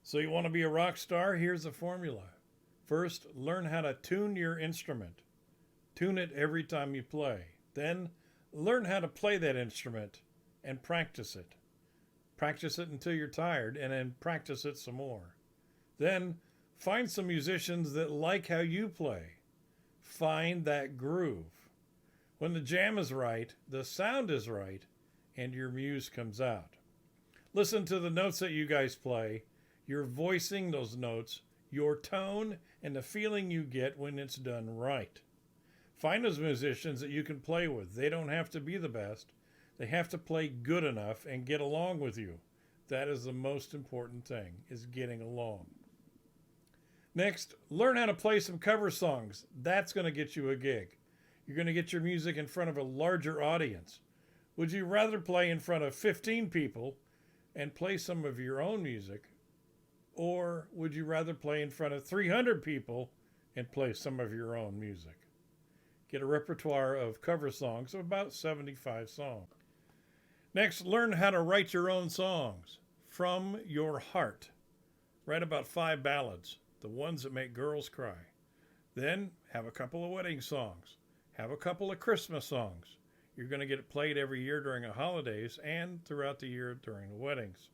So you want to be a rock star? Here's the formula. First, learn how to tune your instrument. Tune it every time you play. Then, learn how to play that instrument and practice it. Practice it until you're tired and then practice it some more. Then, find some musicians that like how you play. Find that groove. When the jam is right, the sound is right, and your muse comes out. Listen to the notes that you guys play. You're voicing those notes, your tone, and the feeling you get when it's done right. Find those musicians that you can play with. They don't have to be the best. They have to play good enough and get along with you. That is the most important thing, is getting along. Next, learn how to play some cover songs. That's going to get you a gig. You're going to get your music in front of a larger audience. Would you rather play in front of 15 people and play some of your own music? Or would you rather play in front of 300 people and play some of your own music? Get a repertoire of cover songs of about 75 songs. Next, learn how to write your own songs from your heart. Write about 5 ballads, the ones that make girls cry. Then have a couple of wedding songs. Have a couple of Christmas songs. You're going to get it played every year during the holidays and throughout the year during the weddings.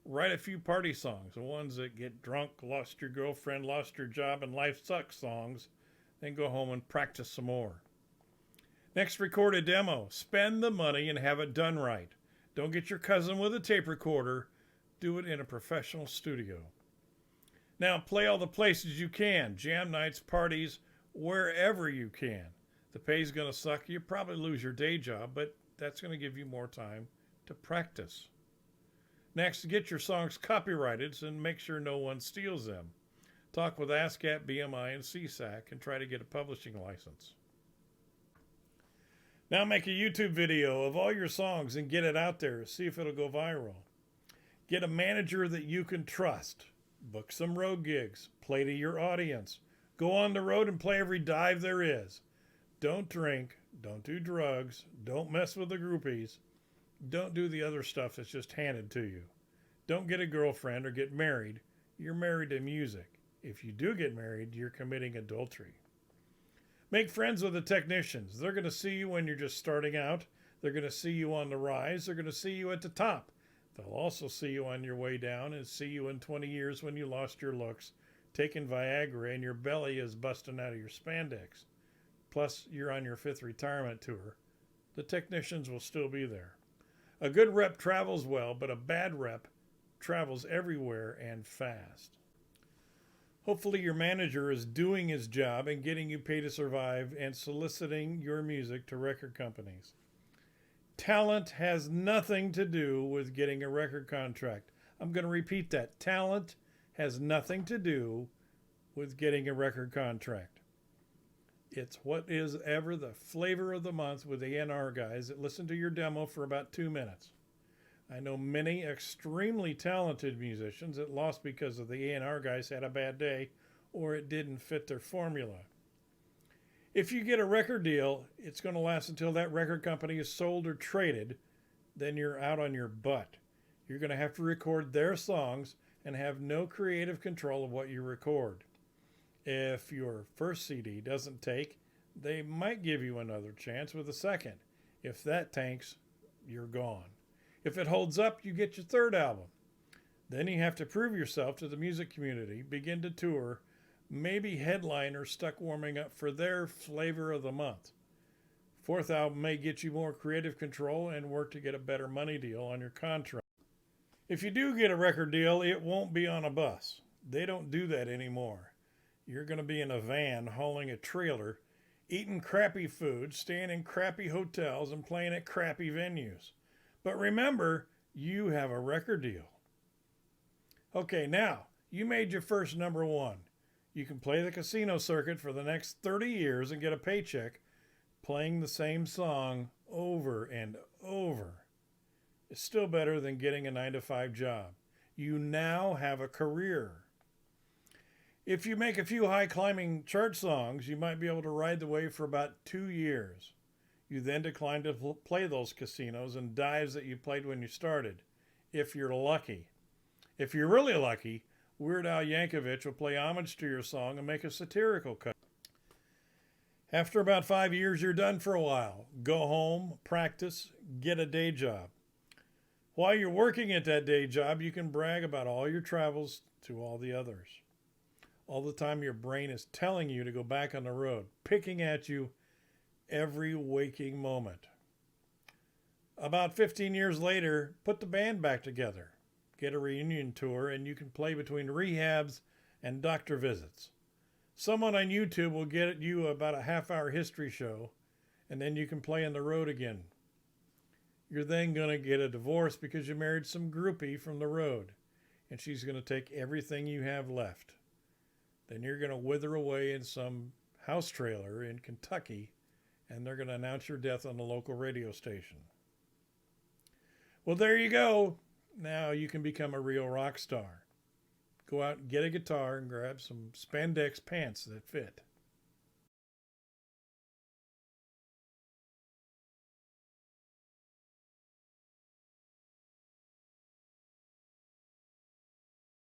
Write a few party songs, the ones that get drunk, lost your girlfriend, lost your job, and life sucks songs. Then go home and practice some more. Next, record a demo. Spend the money and have it done right. Don't get your cousin with a tape recorder. Do it in a professional studio. Now, play all the places you can. Jam nights, parties, wherever you can. The pay's going to suck. You probably lose your day job, but that's going to give you more time to practice. Next, get your songs copyrighted and make sure no one steals them. Talk with ASCAP, BMI, and CSAC and try to get a publishing license. Now make a YouTube video of all your songs and get it out there. See if it'll go viral. Get a manager that you can trust. Book some road gigs. Play to your audience. Go on the road and play every dive there is. Don't drink. Don't do drugs. Don't mess with the groupies. Don't do the other stuff that's just handed to you. Don't get a girlfriend or get married. You're married to music. If you do get married, you're committing adultery. Make friends with the technicians. They're going to see you when you're just starting out. They're going to see you on the rise. They're going to see you at the top. They'll also see you on your way down and see you in 20 years when you lost your looks, taking Viagra, and your belly is busting out of your spandex. Plus, you're on your 5th retirement tour. The technicians will still be there. A good rep travels well, but a bad rep travels everywhere and fast. Hopefully your manager is doing his job and getting you paid to survive and soliciting your music to record companies. Talent has nothing to do with getting a record contract. I'm going to repeat that. Talent has nothing to do with getting a record contract. It's what is ever the flavor of the month with the A&R guys that listen to your demo for about 2 minutes. I know many extremely talented musicians that lost because of the A&R guys had a bad day or it didn't fit their formula. If you get a record deal, it's going to last until that record company is sold or traded. Then you're out on your butt. You're going to have to record their songs and have no creative control of what you record. If your first CD doesn't take, they might give you another chance with a second. If that tanks, you're gone. If it holds up, you get your 3rd album. Then you have to prove yourself to the music community, begin to tour, maybe headline or stuck warming up for their flavor of the month. 4th album may get you more creative control and work to get a better money deal on your contract. If you do get a record deal, it won't be on a bus. They don't do that anymore. You're going to be in a van hauling a trailer, eating crappy food, staying in crappy hotels, and playing at crappy venues. But remember, you have a record deal. Okay, now, you made your first number 1. You can play the casino circuit for the next 30 years and get a paycheck playing the same song over and over. It's still better than getting a 9-to-5 job. You now have a career. If you make a few high-climbing chart songs, you might be able to ride the wave for about 2 years. You then decline to play those casinos and dives that you played when you started, if you're lucky. If you're really lucky, Weird Al Yankovic will play homage to your song and make a satirical cut. After about 5 years, you're done for a while. Go home, practice, get a day job. While you're working at that day job, you can brag about all your travels to all the others. All the time your brain is telling you to go back on the road, picking at you every waking moment. About 15 years later, put the band back together. Get a reunion tour, and you can play between rehabs and doctor visits. Someone on YouTube will get you about a half-hour history show, and then you can play on the road again. You're then going to get a divorce because you married some groupie from the road, and she's going to take everything you have left. Then you're going to wither away in some house trailer in Kentucky, and they're going to announce your death on the local radio station. Well, there you go. Now you can become a real rock star. Go out and get a guitar and grab some spandex pants that fit.